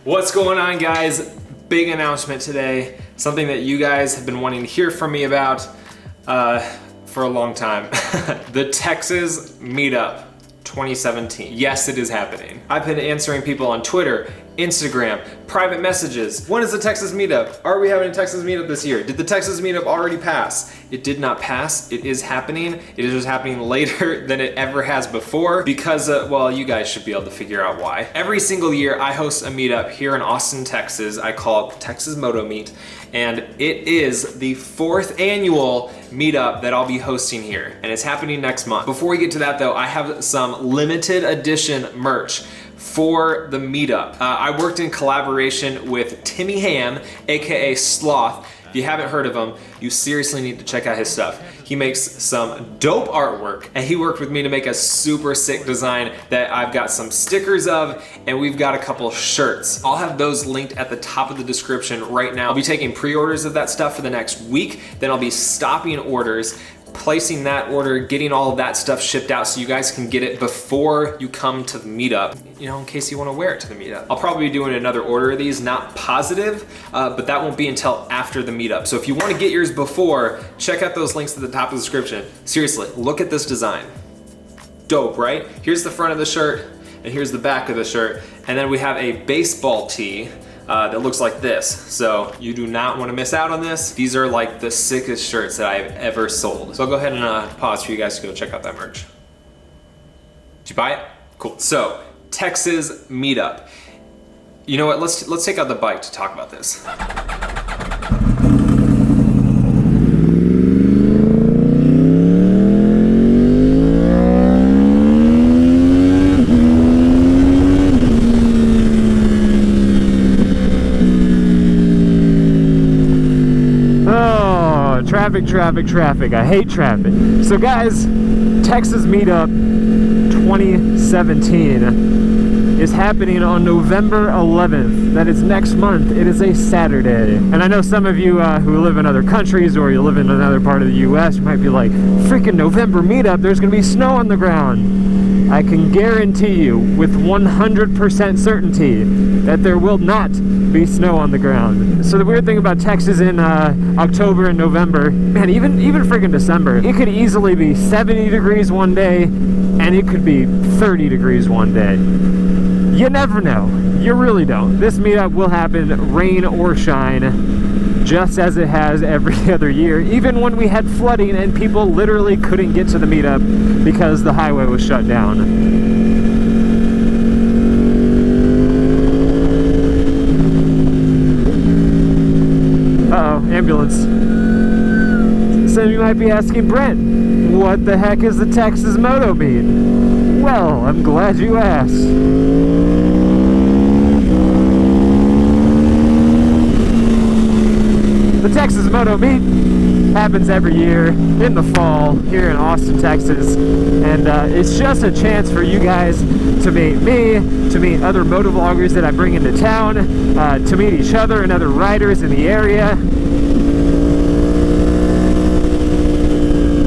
What's going on, guys? Big announcement today. Something that you guys have been wanting to hear from me about for a long time. The Texas Meetup 2017. Yes, it is happening. I've been answering people on Twitter, Instagram, private messages. When is the Texas Meetup? Are we having a Texas Meetup this year? Did the Texas Meetup already pass? It did not pass. It is happening. It is just happening later than it ever has before because, well, you guys should be able to figure out why. Every single year I host a meetup here in Austin, Texas. I call it Texas Moto Meet, and it is the 4th annual meetup that I'll be hosting here, and it's happening next month. Before we get to that though, I have some limited edition merch for the meetup. I worked in collaboration with Timmy Ham, aka Sloth. If you haven't heard of him, you seriously need to check out his stuff. He makes some dope artwork, and he worked with me to make a super sick design that I've got some stickers of, and we've got a couple shirts. I'll have those linked at the top of the description right now. I'll be taking pre-orders of that stuff for the next week, then I'll be stopping orders, placing that order, getting all of that stuff shipped out so you guys can get it before you come to the meetup, you know, in case you want to wear it to the meetup. I'll probably be doing another order of these, not positive, but that won't be until after the meetup. So if you want to get yours before, check out those links at the top of the description. Seriously, look at this design. Dope, right? Here's the front of the shirt, and here's the back of the shirt, and then we have a baseball tee that looks like this. So you do not want to miss out on this. These are like the sickest shirts that I've ever sold. So I'll go ahead and pause for you guys to go check out that merch. Did you buy it? Cool. So Texas Meetup. You know what? Let's take out the bike to talk about this. Traffic. I hate traffic. So guys, Texas Meetup 2017 is happening on November 11th. That is next month. It is a Saturday. And I know some of you who live in other countries or you live in another part of the US, you might be like, freaking November Meetup, there's gonna be snow on the ground. I can guarantee you with 100% certainty that there will not be snow on the ground. So the weird thing about Texas in October and November, man, even freaking December, it could easily be 70 degrees one day and it could be 30 degrees one day. You never know. You really don't. This meetup will happen rain or shine, just as it has every other year, even when we had flooding and people literally couldn't get to the meetup because the highway was shut down. Ambulance. So you might be asking, Brent, what the heck is the Texas Moto Meet? Well, I'm glad you asked. The Texas Moto Meet happens every year in the fall here in Austin, Texas, and it's just a chance for you guys to meet me, to meet other motovloggers that I bring into town, to meet each other and other riders in the area.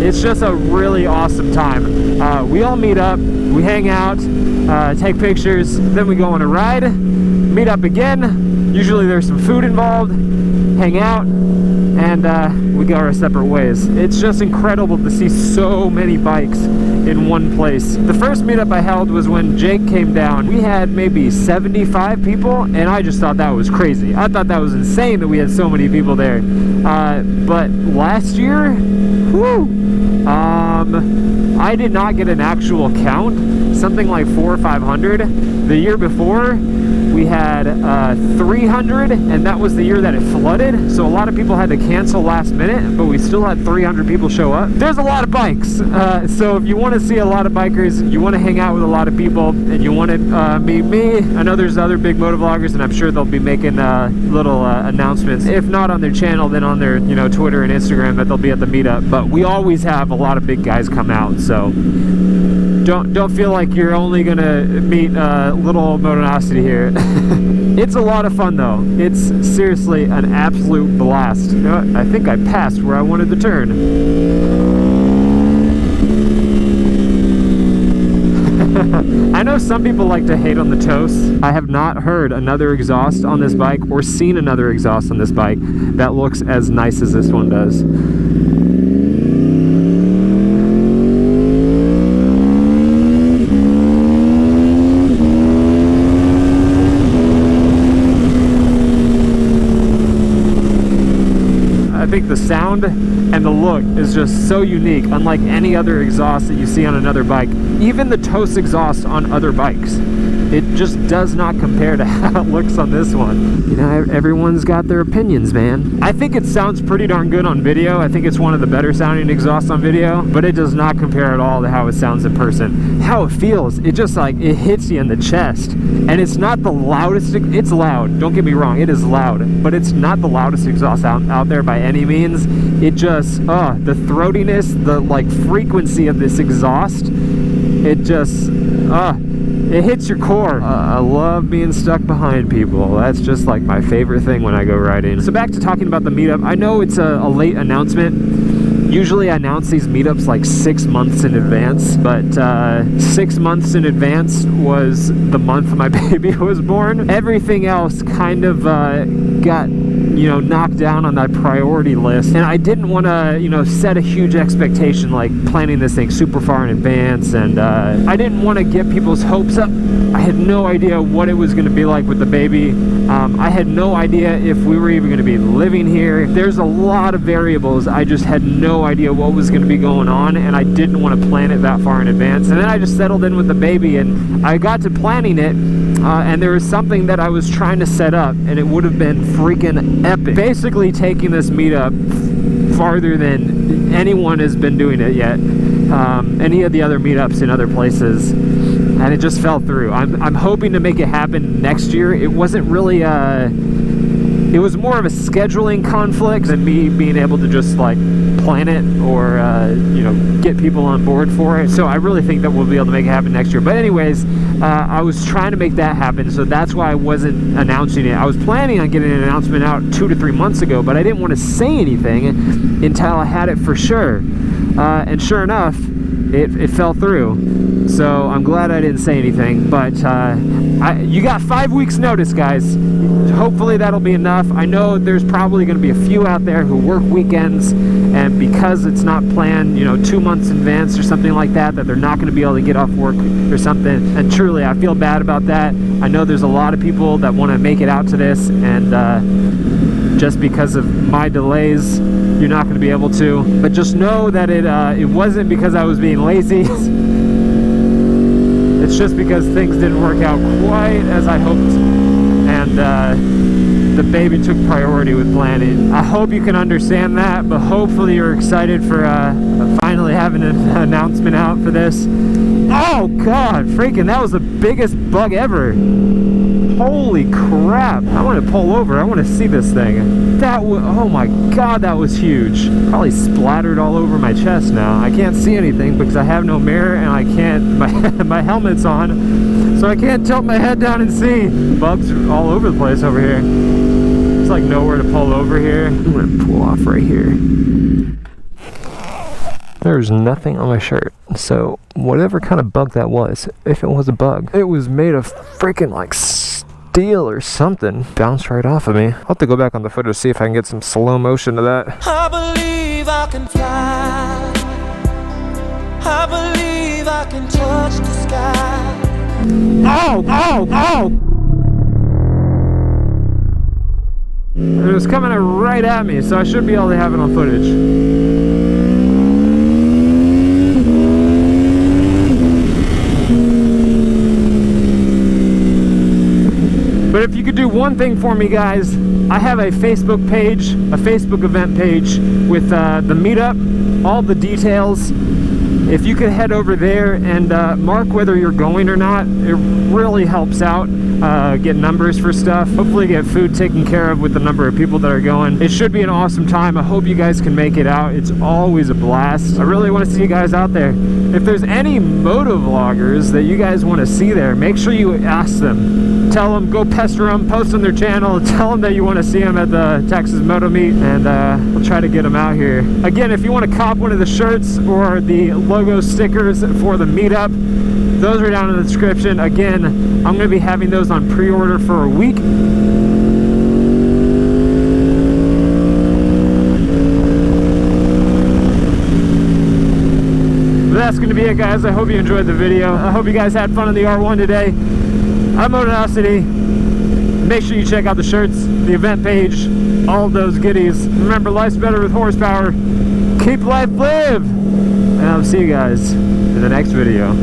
It's just a really awesome time. We all meet up, we hang out, take pictures, then we go on a ride, meet up again. Usually there's some food involved, hang out, and we go our separate ways. It's just incredible to see so many bikes in one place. The first meetup I held was when Jake came down. We had maybe 75 people, and I just thought that was crazy. I thought that was insane that we had so many people there. But last year, whew, I did not get an actual count, something like 400 or 500. The year before, we had 300, and that was the year that it flooded, so a lot of people had to cancel last minute, but we still had 300 people show up. There's a lot of bikes, so if you want to see a lot of bikers, you want to hang out with a lot of people, and you want to meet me, I know there's other big motovloggers, and I'm sure they'll be making little announcements, if not on their channel, then on their Twitter and Instagram, that they'll be at the meetup. But we always have a lot of big guys come out, so don't feel like you're only gonna meet little Motonosity here. It's a lot of fun though. It's seriously an absolute blast. You know what? I think I passed where I wanted to turn. I know some people like to hate on the Toast. I have not heard another exhaust on this bike or seen another exhaust on this bike that looks as nice as this one does. I think the sound and the look is just so unique, unlike any other exhaust that you see on another bike. Even the Toast exhaust on other bikes, it just does not compare to how it looks on this one. You know, everyone's got their opinions, man. I think it sounds pretty darn good on video. I think it's one of the better sounding exhausts on video, but it does not compare at all to how it sounds in person. How it feels, it just like, it hits you in the chest. And it's not the loudest, it's loud, don't get me wrong, it is loud, but it's not the loudest exhaust out there by any means. It just, the throatiness, the like frequency of this exhaust, it just, it hits your core. I love being stuck behind people. That's just like my favorite thing when I go riding. So back to talking about the meetup. I know it's a late announcement. Usually I announce these meetups like 6 months in advance, but 6 months in advance was the month my baby was born. Everything else kind of got, you know, knocked down on that priority list, and I didn't want to, you know, set a huge expectation like planning this thing super far in advance, and I didn't want to get people's hopes up. I had no idea what it was going to be like with the baby. I had no idea if we were even going to be living here. There's a lot of variables. I just had no idea what was going to be going on, and I didn't want to plan it that far in advance. And then I just settled in with the baby, and I got to planning it, and there was something that I was trying to set up, and it would have been freaking epic. Basically taking this meetup farther than anyone has been doing it yet, any of the other meetups in other places, and it just fell through. I'm hoping to make it happen next year. It wasn't really it was more of a scheduling conflict than me being able to just like plan it or you know, get people on board for it. So I really think that we'll be able to make it happen next year. But anyways, I was trying to make that happen, so that's why I wasn't announcing it. I was planning on getting an announcement out 2 to 3 months ago, but I didn't want to say anything until I had it for sure. And sure enough, it fell through. So I'm glad I didn't say anything, but you got 5 weeks notice, guys. Hopefully that'll be enough. I know there's probably going to be a few out there who work weekends, and because it's not planned, you know, 2 months in advance or something like that, that they're not going to be able to get off work or something. And truly, I feel bad about that. I know there's a lot of people that want to make it out to this, and just because of my delays, you're not going to be able to. But just know that it wasn't because I was being lazy. It's just because things didn't work out quite as I hoped, and the baby took priority with planning. I hope you can understand that, but hopefully you're excited for finally having an announcement out for this. Oh God, freaking, that was the biggest bug ever. Holy crap. I want to pull over. I want to see this thing. That was, oh my God, that was huge. Probably splattered all over my chest now. I can't see anything because I have no mirror, and I can't, my helmet's on, so I can't tilt my head down and see. Bugs are all over the place over here. There's like nowhere to pull over here. I'm going to pull off right here. There's nothing on my shirt, so whatever kind of bug that was, if it was a bug, it was made of freaking like steel or something. Bounced right off of me. I'll have to go back on the footage to see if I can get some slow motion to that. I believe I can fly. I believe I can touch the sky. Ow! Ow! Ow! It was coming right at me, so I should be able to have it on footage. But if you could do one thing for me, guys, I have a Facebook page, a Facebook event page with the meetup, all the details. If you could head over there and mark whether you're going or not, it really helps out. Get numbers for stuff. Hopefully get food taken care of with the number of people that are going. It should be an awesome time. I hope you guys can make it out. It's always a blast. I really want to see you guys out there. If there's any moto vloggers that you guys want to see there, make sure you ask them. Tell them, go pester them, post on their channel, tell them that you want to see them at the Texas Moto Meet, and we'll try to get them out here. Again, if you want to cop one of the shirts or the logo stickers for the meetup, Those are down in the description. Again, I'm going to be having those on pre-order for a week. That's going to be it, guys. I hope you enjoyed the video. I hope you guys had fun on the R1 today. I'm Motonosity. Make sure you check out the shirts, the event page, all of those goodies. Remember, life's better with horsepower. Keep life live! And I'll see you guys in the next video.